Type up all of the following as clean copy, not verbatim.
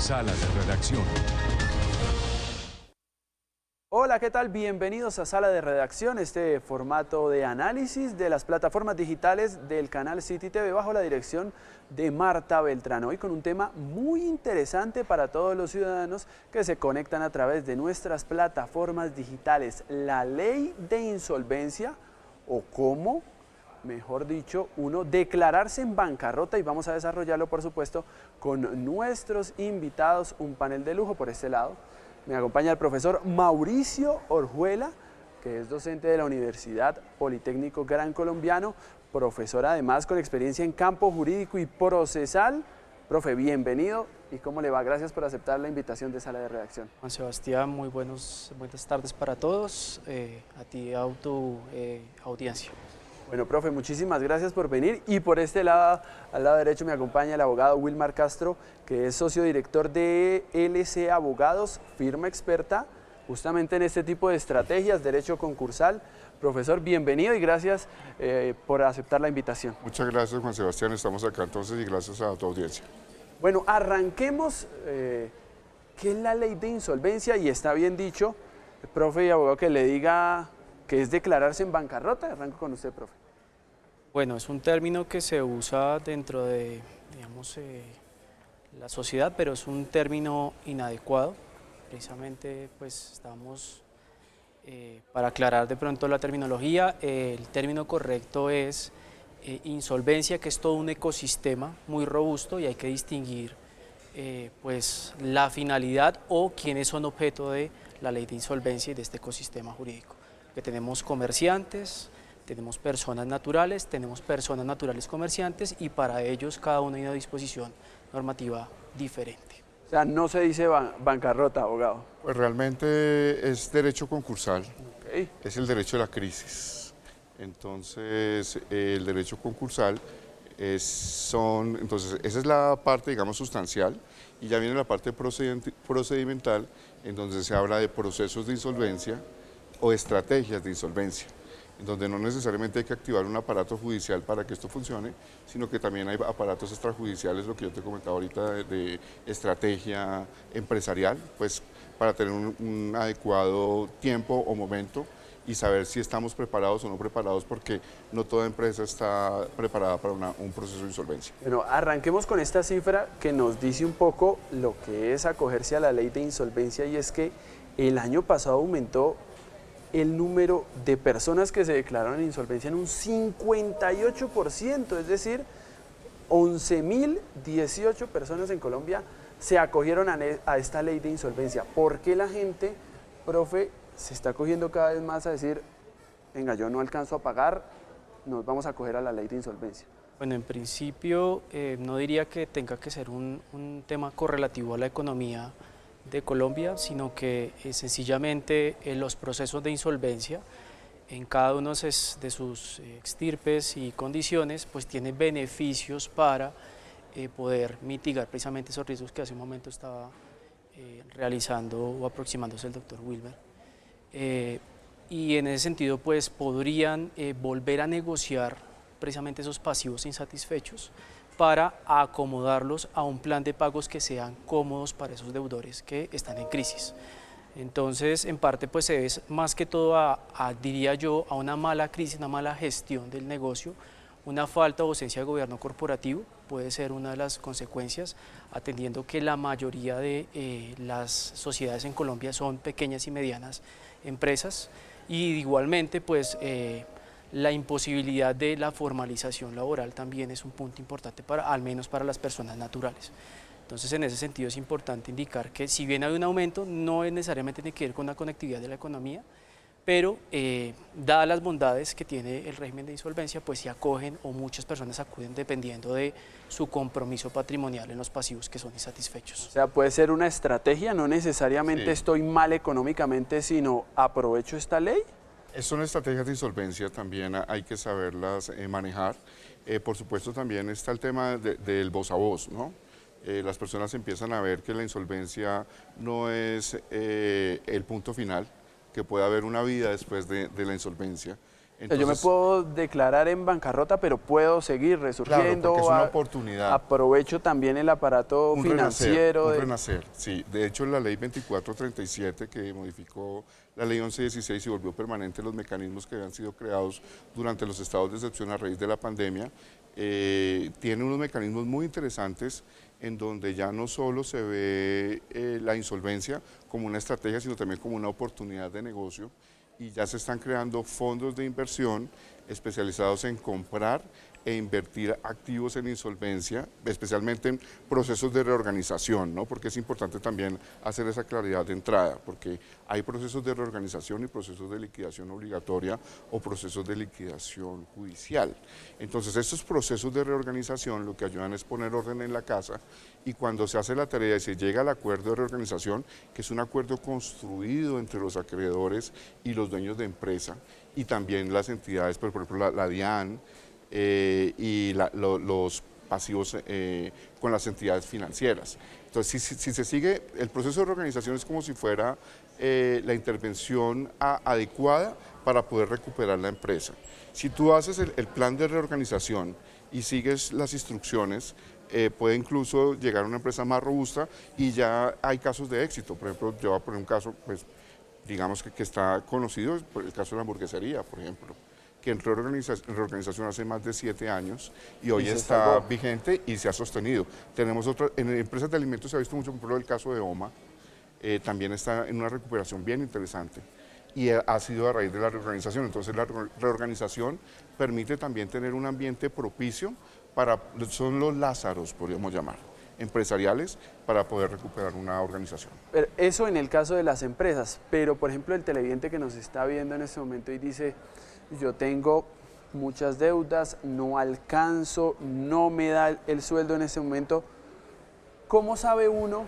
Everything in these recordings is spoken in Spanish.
Sala de Redacción. Hola, ¿qué tal? Bienvenidos a Sala de Redacción, este formato de análisis de las plataformas digitales del canal City TV bajo la dirección de Marta Beltrán. Hoy con un tema muy interesante para todos los ciudadanos que se conectan a través de nuestras plataformas digitales. La ley de insolvencia o cómo, mejor dicho, uno declararse en bancarrota, y vamos a desarrollarlo por supuesto con nuestros invitados, un panel de lujo por este lado. Me acompaña el profesor Mauricio Orjuela, que es docente de la Universidad Politécnico Gran Colombiano, profesor además con experiencia en campo jurídico y procesal. Profe, bienvenido, ¿y cómo le va? Gracias por aceptar la invitación de Sala de Redacción. Juan Sebastián, muy buenas tardes para todos, a ti, a tu audiencia. Bueno, profe, muchísimas gracias por venir, y por este lado, al lado derecho, me acompaña el abogado Wilmar Castro, que es socio director de LC Abogados, firma experta justamente en este tipo de estrategias, derecho concursal. Profesor, bienvenido y gracias por aceptar la invitación. Muchas gracias, Juan Sebastián, estamos acá entonces y gracias a tu audiencia. Bueno, arranquemos. ¿Qué es la ley de insolvencia? Y está bien dicho, profe y abogado, que le diga que es declararse en bancarrota. Arranco con usted, profe. Bueno, es un término que se usa dentro de, digamos, la sociedad, pero es un término inadecuado. Precisamente, pues, estamos, para aclarar de pronto la terminología, el término correcto es insolvencia, que es todo un ecosistema muy robusto y hay que distinguir pues, la finalidad o quienes son objeto de la ley de insolvencia y de este ecosistema jurídico. Que tenemos comerciantes, tenemos personas naturales comerciantes, y para ellos cada uno hay una disposición normativa diferente. O sea, no se dice bancarrota, abogado. Pues realmente es derecho concursal, Okay. es el derecho de la crisis. Entonces, el derecho concursal entonces esa es la parte, digamos, sustancial, y ya viene la parte procedimental, en donde se habla de procesos de insolvencia o estrategias de insolvencia, en donde no necesariamente hay que activar un aparato judicial para que esto funcione, sino que también hay aparatos extrajudiciales, lo que yo te comentaba ahorita, de estrategia empresarial, pues para tener un adecuado tiempo o momento y saber si estamos preparados o no preparados, porque no toda empresa está preparada para un proceso de insolvencia. Bueno, arranquemos con esta cifra que nos dice un poco lo que es acogerse a la ley de insolvencia, y es que el año pasado aumentó el número de personas que se declararon en insolvencia en un 58%, es decir, 11.018 personas en Colombia se acogieron a esta ley de insolvencia. ¿Por qué la gente, profe, se está acogiendo cada vez más a decir, venga, yo no alcanzo a pagar, nos vamos a acoger a la ley de insolvencia? Bueno, en principio no diría que tenga que ser un tema correlativo a la economía de Colombia, sino que sencillamente los procesos de insolvencia en cada uno de sus extirpes y condiciones pues tiene beneficios para poder mitigar precisamente esos riesgos que hace un momento estaba realizando o aproximándose el doctor Wilmer. Y en ese sentido pues podrían volver a negociar precisamente esos pasivos insatisfechos para acomodarlos a un plan de pagos que sean cómodos para esos deudores que están en crisis. Entonces, en parte, pues se debe más que todo diría yo, a una mala crisis, una mala gestión del negocio, una falta o ausencia de gobierno corporativo, puede ser una de las consecuencias, atendiendo que la mayoría de las sociedades en Colombia son pequeñas y medianas empresas, y igualmente, pues, la imposibilidad de la formalización laboral también es un punto importante, al menos para las personas naturales. Entonces, en ese sentido es importante indicar que si bien hay un aumento, no necesariamente tiene que ver con la conectividad de la economía, pero dadas las bondades que tiene el régimen de insolvencia, pues se acogen, o muchas personas acuden dependiendo de su compromiso patrimonial en los pasivos que son insatisfechos. O sea, puede ser una estrategia, no necesariamente Sí. estoy mal económicamente, sino aprovecho esta ley. Son estrategias de insolvencia, también hay que saberlas manejar. Por supuesto, también está el tema del voz a voz, ¿no? Las personas empiezan a ver que la insolvencia no es el punto final, que puede haber una vida después de la insolvencia. Yo me puedo declarar en bancarrota, pero puedo seguir resurgiendo. Claro, porque es una oportunidad. Aprovecho también el aparato financiero. Un renacer, sí. De hecho, la ley 2437, que modificó la ley 1116 y volvió permanente los mecanismos que habían sido creados durante los estados de excepción a raíz de la pandemia, tiene unos mecanismos muy interesantes en donde ya no solo se ve la insolvencia como una estrategia, sino también como una oportunidad de negocio, y ya se están creando fondos de inversión especializados en comprar e invertir activos en insolvencia, especialmente en procesos de reorganización, ¿no? Porque es importante también hacer esa claridad de entrada, porque hay procesos de reorganización y procesos de liquidación obligatoria o procesos de liquidación judicial. Entonces, estos procesos de reorganización lo que ayudan es poner orden en la casa, y cuando se hace la tarea y se llega al acuerdo de reorganización, que es un acuerdo construido entre los acreedores y los dueños de empresa, y también las entidades, por ejemplo la DIAN, y los pasivos con las entidades financieras. Entonces, si se sigue, el proceso de reorganización es como si fuera la intervención adecuada para poder recuperar la empresa. Si tú haces el plan de reorganización y sigues las instrucciones, puede incluso llegar a una empresa más robusta, y ya hay casos de éxito. Por ejemplo, yo voy a poner un caso, pues, digamos que está conocido, el caso de la hamburguesería, por ejemplo, que entró en reorganización hace más de 7 años y hoy está vigente y se ha sostenido. Tenemos en empresas de alimentos se ha visto mucho, por ejemplo, el caso de OMA, también está en una recuperación bien interesante, y ha sido a raíz de la reorganización. Entonces, la reorganización permite también tener un ambiente propicio son los Lázaros, podríamos llamar, empresariales, para poder recuperar una organización. Pero eso en el caso de las empresas, pero por ejemplo el televidente que nos está viendo en este momento y dice: yo tengo muchas deudas, no alcanzo, no me da el sueldo en este momento. ¿Cómo sabe uno,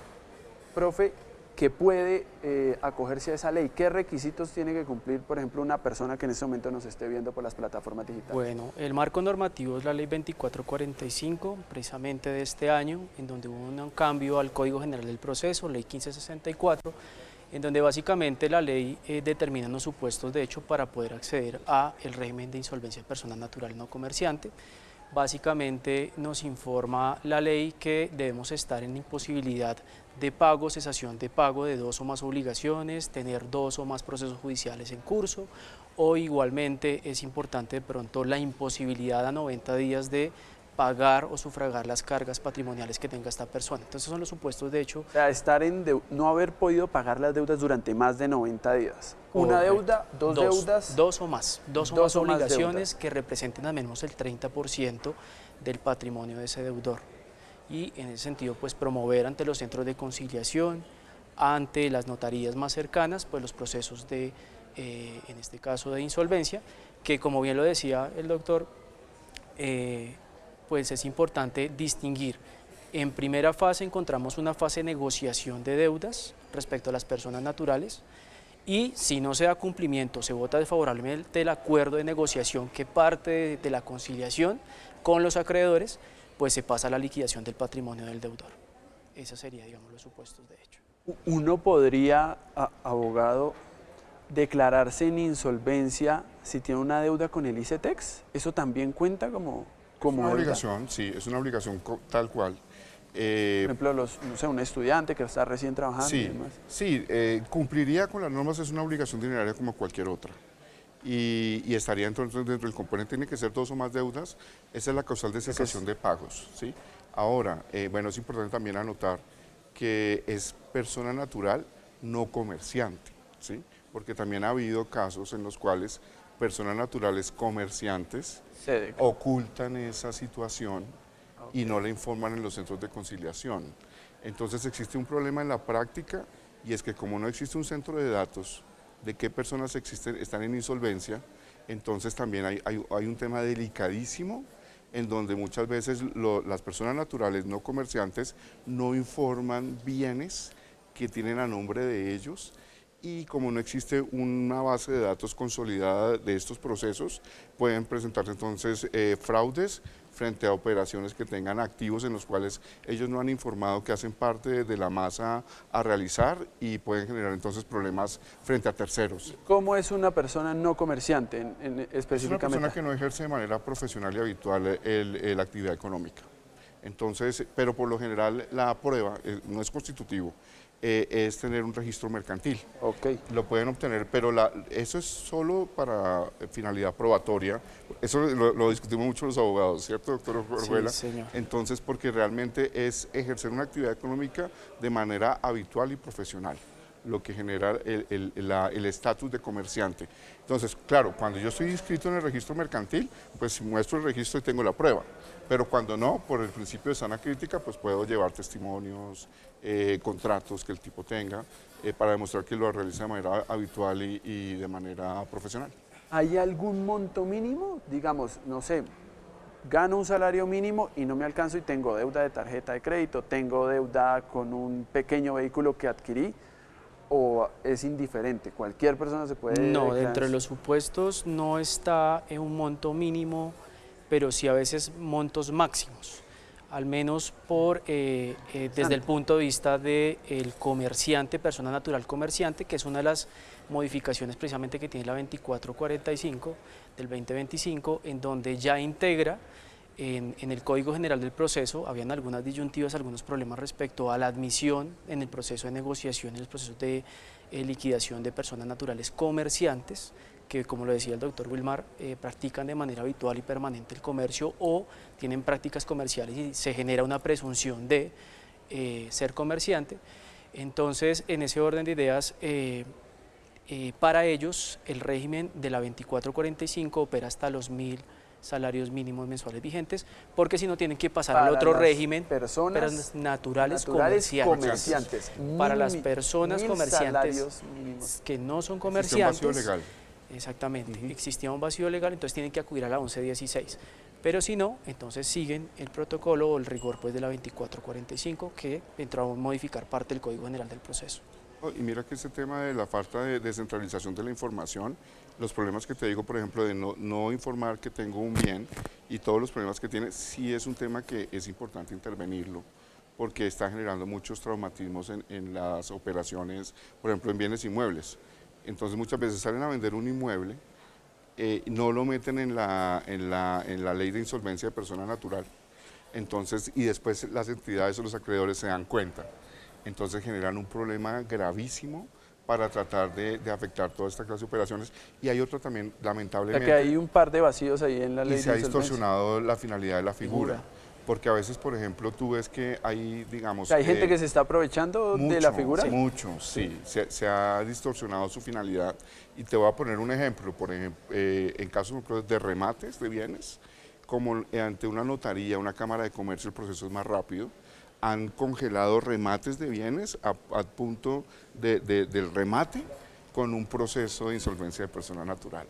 profe, que puede acogerse a esa ley? ¿Qué requisitos tiene que cumplir, por ejemplo, una persona que en este momento nos esté viendo por las plataformas digitales? Bueno, el marco normativo es la ley 2445, precisamente de este año, en donde hubo un cambio al Código General del Proceso, ley 1564, en donde básicamente la ley determina los supuestos de hecho para poder acceder a el régimen de insolvencia personal natural no comerciante. Básicamente nos informa la ley que debemos estar en imposibilidad de pago, cesación de pago de 2 o más obligaciones, tener 2 o más procesos judiciales en curso, o igualmente es importante de pronto la imposibilidad a 90 días de pagar o sufragar las cargas patrimoniales que tenga esta persona. Entonces son los supuestos de hecho. O sea, no haber podido pagar las deudas durante más de 90 días. Una deuda, dos deudas. Dos o más obligaciones que representen al menos el 30% del patrimonio de ese deudor. Y en ese sentido, pues promover ante los centros de conciliación, ante las notarías más cercanas, pues los procesos de, en este caso de insolvencia, que como bien lo decía el doctor, pues es importante distinguir. En primera fase encontramos una fase de negociación de deudas respecto a las personas naturales, y si no se da cumplimiento, se vota desfavorablemente el acuerdo de negociación que parte de la conciliación con los acreedores, pues se pasa a la liquidación del patrimonio del deudor. Esa sería, digamos, los supuestos de hecho. Uno podría, abogado, declararse en insolvencia si tiene una deuda con el ICETEX. ¿Eso también cuenta como una obligación? Sí, es una obligación tal cual. Por ejemplo, no sé, un estudiante que está recién trabajando. Sí, y demás. Sí, cumpliría con las normas, es una obligación dineraria como cualquier otra. Y estaría entonces dentro del componente, tiene que ser 2 o más deudas, esa es la causal de cesación de pagos, ¿sí? Ahora, bueno, es importante también anotar que es persona natural no comerciante, ¿sí? Porque también ha habido casos en los cuales personas naturales comerciantes ocultan esa situación y no la informan en los centros de conciliación. Entonces existe un problema en la práctica, y es que como no existe un centro de datos de qué personas están en insolvencia, entonces también hay un tema delicadísimo en donde muchas veces las personas naturales no comerciantes no informan bienes que tienen a nombre de ellos, y como no existe una base de datos consolidada de estos procesos, pueden presentarse entonces fraudes frente a operaciones que tengan activos en los cuales ellos no han informado que hacen parte de la masa a realizar y pueden generar entonces problemas frente a terceros. ¿Cómo es una persona no comerciante específicamente? Es una persona que no ejerce de manera profesional y habitual la actividad económica. Entonces, pero por lo general la prueba no es constitutivo, es tener un registro mercantil. Okay. Lo pueden obtener, pero eso es solo para finalidad probatoria. Eso lo discutimos mucho los abogados, ¿cierto, doctor Orjuela? Sí, señor. Entonces, porque realmente es ejercer una actividad económica de manera habitual y profesional, lo que genera el estatus de comerciante. Entonces, claro, cuando yo estoy inscrito en el registro mercantil, pues muestro el registro y tengo la prueba. Pero cuando no, por el principio de sana crítica, pues puedo llevar testimonios, contratos que el tipo tenga, para demostrar que lo realiza de manera habitual y de manera profesional. ¿Hay algún monto mínimo? Digamos, no sé, gano un salario mínimo y no me alcanzo y tengo deuda de tarjeta de crédito, tengo deuda con un pequeño vehículo que adquirí, ¿o es indiferente? ¿Cualquier persona se puede...? No, dentro de los supuestos no está en un monto mínimo, pero sí a veces montos máximos, al menos desde el punto de vista del comerciante, persona natural comerciante, que es una de las modificaciones precisamente que tiene la 2445 del 2025, en donde ya integra en el Código General del Proceso, habían algunas disyuntivas, algunos problemas respecto a la admisión en el proceso de negociación, en los procesos de liquidación de personas naturales comerciantes, que como lo decía el doctor Wilmar, practican de manera habitual y permanente el comercio o tienen prácticas comerciales y se genera una presunción de ser comerciante. Entonces, en ese orden de ideas, para ellos el régimen de la 2445 opera hasta los 1.000 salarios mínimos mensuales vigentes, porque si no tienen que pasar al otro régimen, personas naturales comerciantes. Para las personas comerciantes que no son comerciantes, un vacío legal. Exactamente, existía un vacío legal, entonces tienen que acudir a la 1116, pero si no, entonces siguen el protocolo o el rigor pues, de la 2445 que entró a modificar parte del Código General del Proceso. Y mira que este tema de la falta de descentralización de la información, los problemas que te digo, por ejemplo, de no informar que tengo un bien y todos los problemas que tiene, sí es un tema que es importante intervenirlo, porque está generando muchos traumatismos en las operaciones, por ejemplo, en bienes inmuebles. Entonces muchas veces salen a vender un inmueble, no lo meten en la ley de insolvencia de persona natural, entonces, y después las entidades o los acreedores se dan cuenta. Entonces generan un problema gravísimo para tratar de afectar toda esta clase de operaciones. Y hay otro también, lamentablemente... O sea que hay un par de vacíos ahí en la ley de insolvencia. Y se ha distorsionado la finalidad de la figura. Porque a veces, por ejemplo, tú ves que hay, digamos... O sea, hay gente que se está aprovechando de la figura. Mucho, sí. Se ha distorsionado su finalidad. Y te voy a poner un ejemplo. Por ejemplo, en casos de remates de bienes, como ante una notaría, una cámara de comercio, el proceso es más rápido. Han congelado remates de bienes a punto del remate con un proceso de insolvencia de persona natural.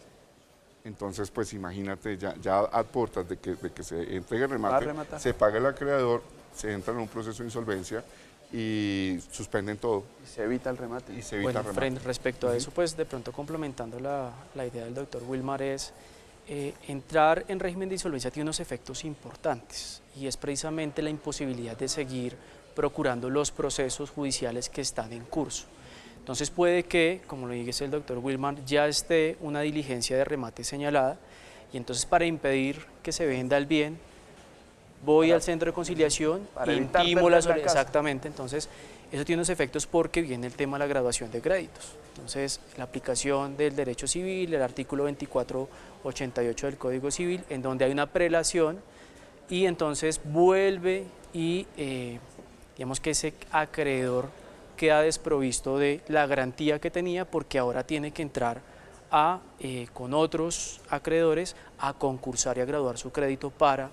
Entonces, pues imagínate, ya a puertas de que se entregue el remate, se paga el acreedor, se entra en un proceso de insolvencia y suspenden todo. Y se evita el remate. Y se evita el remate. Respecto a eso, pues de pronto complementando la idea del doctor Wilmar es... entrar en régimen de insolvencia tiene unos efectos importantes y es precisamente la imposibilidad de seguir procurando los procesos judiciales que están en curso. Entonces puede que, como lo dice el doctor Wilmar, ya esté una diligencia de remate señalada y entonces para impedir que se venda el bien, voy al centro de conciliación, intimo la solicitud. Exactamente, entonces eso tiene unos efectos porque viene el tema de la graduación de créditos. Entonces, la aplicación del derecho civil, el artículo 2488 del Código Civil, en donde hay una prelación y entonces vuelve y digamos que ese acreedor queda desprovisto de la garantía que tenía porque ahora tiene que entrar con otros acreedores a concursar y a graduar su crédito para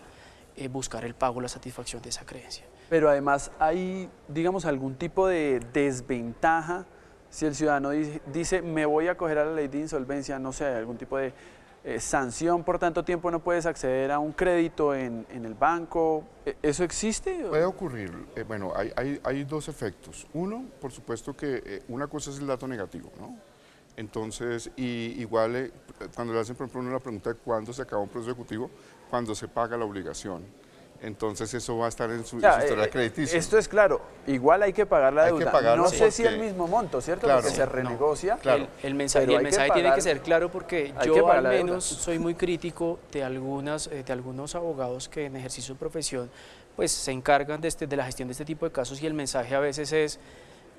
buscar el pago, la satisfacción de esa creencia. Pero además hay, digamos, algún tipo de desventaja si el ciudadano dice me voy a acoger a la ley de insolvencia, no sé, algún tipo de sanción por tanto tiempo no puedes acceder a un crédito en el banco. ¿Eso existe? Puede ocurrir. Bueno, hay dos efectos. Uno, por supuesto que una cosa es el dato negativo, ¿no? Entonces, igual cuando le hacen, por ejemplo, la pregunta de cuándo se acaba un proceso ejecutivo, cuando se paga la obligación. Entonces eso va a estar en su historial crediticio. Esto es claro, igual hay que pagar la deuda. Que pagarlo no sé si el mismo monto, ¿cierto? Claro, porque se renegocia. No, claro. El mensaje tiene que ser claro porque yo al menos soy muy crítico de algunos abogados que en ejercicio de profesión pues se encargan de la gestión de este tipo de casos, y el mensaje a veces es: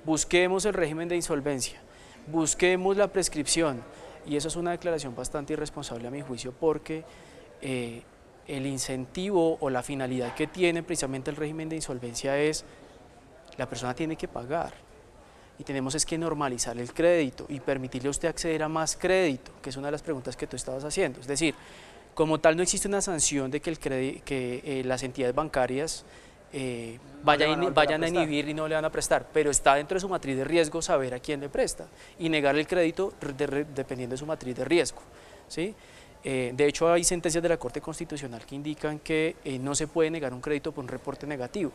busquemos el régimen de insolvencia, busquemos la prescripción, y eso es una declaración bastante irresponsable a mi juicio, porque el incentivo o la finalidad que tiene precisamente el régimen de insolvencia es: la persona tiene que pagar, y tenemos es que normalizar el crédito y permitirle a usted acceder a más crédito, que es una de las preguntas que tú estabas haciendo. Es decir, como tal no existe una sanción de que las entidades bancarias vayan a inhibir y no le van a prestar, pero está dentro de su matriz de riesgo saber a quién le presta y negar el crédito dependiendo de su matriz de riesgo, ¿sí? De hecho, hay sentencias de la Corte Constitucional que indican que no se puede negar un crédito por un reporte negativo,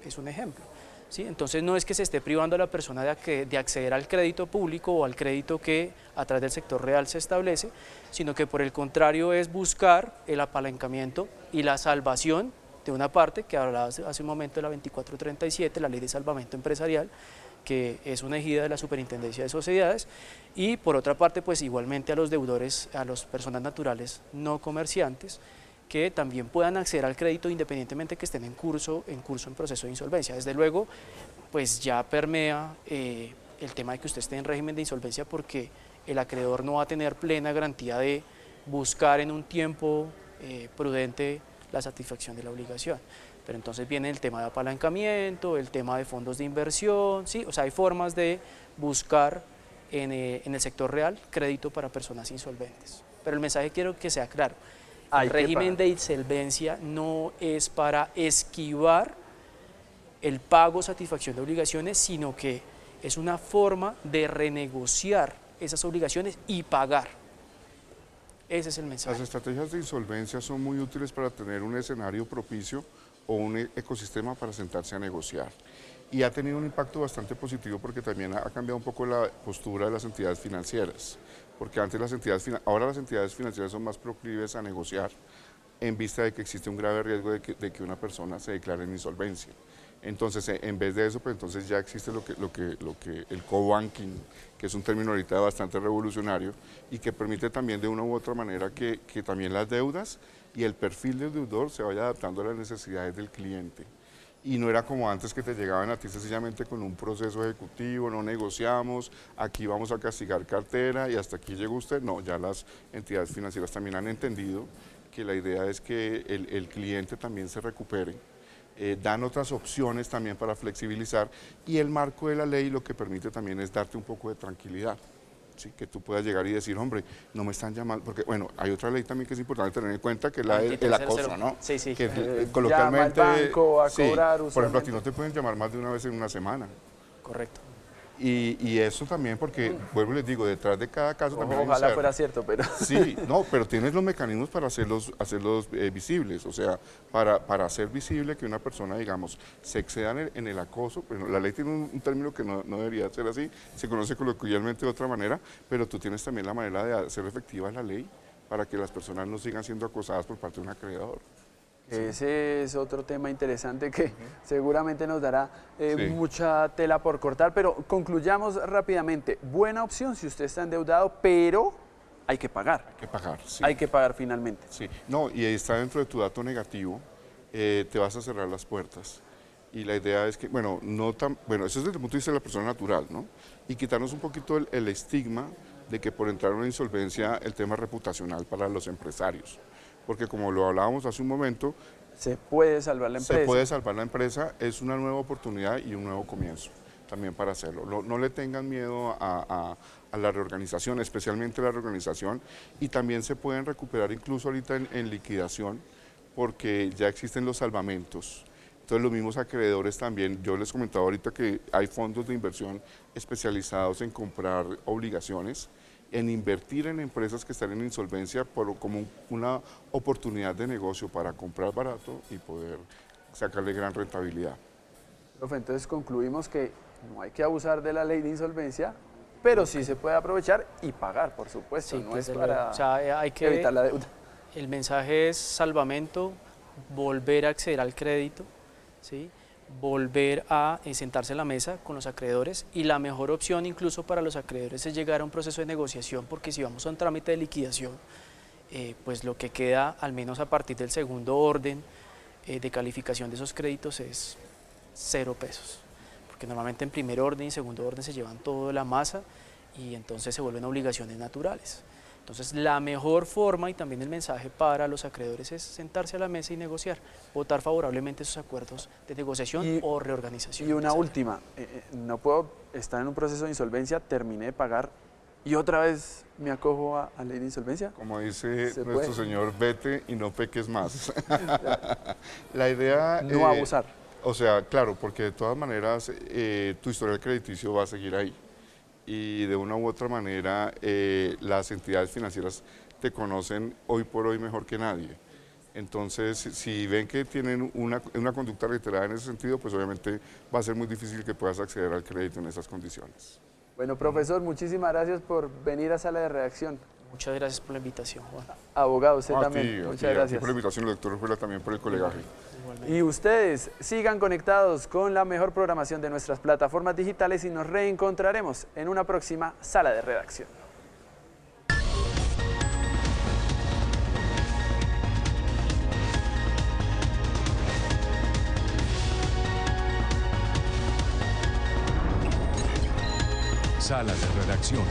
es un ejemplo, ¿sí? Entonces no es que se esté privando a la persona de acceder al crédito público o al crédito que a través del sector real se establece, sino que por el contrario es buscar el apalancamiento y la salvación de una parte, que hablaba hace un momento de la 2437, la Ley de Salvamento Empresarial, que es una ejida de la Superintendencia de Sociedades, y por otra parte pues igualmente a los deudores, a las personas naturales no comerciantes, que también puedan acceder al crédito independientemente que estén en proceso de insolvencia. Desde luego pues ya permea el tema de que usted esté en régimen de insolvencia, porque el acreedor no va a tener plena garantía de buscar en un tiempo prudente la satisfacción de la obligación. Pero entonces viene el tema de apalancamiento, el tema de fondos de inversión, ¿sí? O sea, hay formas de buscar en el sector real crédito para personas insolventes. Pero el mensaje quiero que sea claro: el régimen de insolvencia no es para esquivar el pago o satisfacción de obligaciones, sino que es una forma de renegociar esas obligaciones y pagar. Ese es el mensaje. Las estrategias de insolvencia son muy útiles para tener un escenario propicio o un ecosistema para sentarse a negociar. Y ha tenido un impacto bastante positivo porque también ha cambiado un poco la postura de las entidades financieras. Porque antes ahora las entidades financieras son más proclives a negociar en vista de que existe un grave riesgo de que una persona se declare en insolvencia. Entonces, en vez de eso, pues entonces ya existe lo que el co-banking, que es un término ahorita bastante revolucionario y que permite también de una u otra manera que también las deudas y el perfil del deudor se vaya adaptando a las necesidades del cliente. Y no era como antes, que te llegaban a ti sencillamente con un proceso ejecutivo, no negociamos, aquí vamos a castigar cartera y hasta aquí llegó usted. No, ya las entidades financieras también han entendido que la idea es que el cliente también se recupere. Dan otras opciones también para flexibilizar, y el marco de la ley lo que permite también es darte un poco de tranquilidad, ¿sí? Que tú puedas llegar y decir: hombre, no me están llamando, porque bueno, hay otra ley también que es importante tener en cuenta, que es la del acoso, ¿no? Sí, sí. Que coloquialmente, llama al banco a sí, cobrar, por ejemplo, a ti no te pueden llamar más de una vez en una semana. Correcto. Y eso también porque, vuelvo y les digo, detrás de cada caso también hay un Ojalá ser. fuera cierto, pero... Sí, no, pero tienes los mecanismos para hacerlos visibles, o sea, para hacer visible que una persona, digamos, se exceda en el acoso. Bueno, la ley tiene un término que no debería ser así, se conoce coloquialmente de otra manera, pero tú tienes también la manera de hacer efectiva la ley para que las personas no sigan siendo acosadas por parte de un acreedor. Ese es otro tema interesante que seguramente nos dará Sí. mucha tela por cortar, pero concluyamos rápidamente. Buena opción si usted está endeudado, pero hay que pagar. Hay que pagar, sí. Hay que pagar finalmente. Sí, no, y ahí está dentro de tu dato negativo, te vas a cerrar las puertas. Y la idea es que, bueno, eso es desde el punto de vista de la persona natural, ¿no? Y quitarnos un poquito el estigma de que por entrar en una insolvencia el tema reputacional para los empresarios. Porque como lo hablábamos hace un momento, Se puede salvar la empresa. se puede salvar la empresa, es una nueva oportunidad y un nuevo comienzo también para hacerlo. No le tengan miedo a la reorganización, especialmente la reorganización, y también se pueden recuperar incluso ahorita en liquidación, porque ya existen los salvamentos. Entonces los mismos acreedores también, yo les comentaba ahorita que hay fondos de inversión especializados en comprar obligaciones, en invertir en empresas que están en insolvencia como una oportunidad de negocio para comprar barato y poder sacarle gran rentabilidad. Profe, entonces concluimos que no hay que abusar de la ley de insolvencia, pero sí se puede aprovechar y pagar, por supuesto, Sí, no es desde para luego. O sea, hay que evitar la deuda. El mensaje es salvamento, volver a acceder al crédito, ¿sí? Volver a sentarse a la mesa con los acreedores, y la mejor opción incluso para los acreedores es llegar a un proceso de negociación, porque si vamos a un trámite de liquidación, pues lo que queda, al menos a partir del segundo orden de calificación de esos créditos, es 0 pesos, porque normalmente en primer orden y segundo orden se llevan toda la masa y entonces se vuelven obligaciones naturales. Entonces, la mejor forma y también el mensaje para los acreedores es sentarse a la mesa y negociar, votar favorablemente esos acuerdos de negociación o reorganización. Y una última, no puedo estar en un proceso de insolvencia, terminé de pagar y otra vez me acojo a ley de insolvencia. Como dice ¿Se nuestro puede? señor, vete y no peques más. La idea... No abusar. O sea, claro, porque de todas maneras tu historial crediticio va a seguir ahí. Y de una u otra manera las entidades financieras te conocen hoy por hoy mejor que nadie. Entonces, si ven que tienen una conducta reiterada en ese sentido, pues obviamente va a ser muy difícil que puedas acceder al crédito en esas condiciones. Bueno, profesor, muchísimas gracias por venir a Sala de Redacción. Muchas gracias por la invitación, Juan. Abogado, usted A también. ti, Muchas a ti gracias. por la invitación, el doctor Ruela también por el colegaje. Igualmente. Y ustedes sigan conectados con la mejor programación de nuestras plataformas digitales y nos reencontraremos en una próxima Sala de Redacción. Sala de Redacción.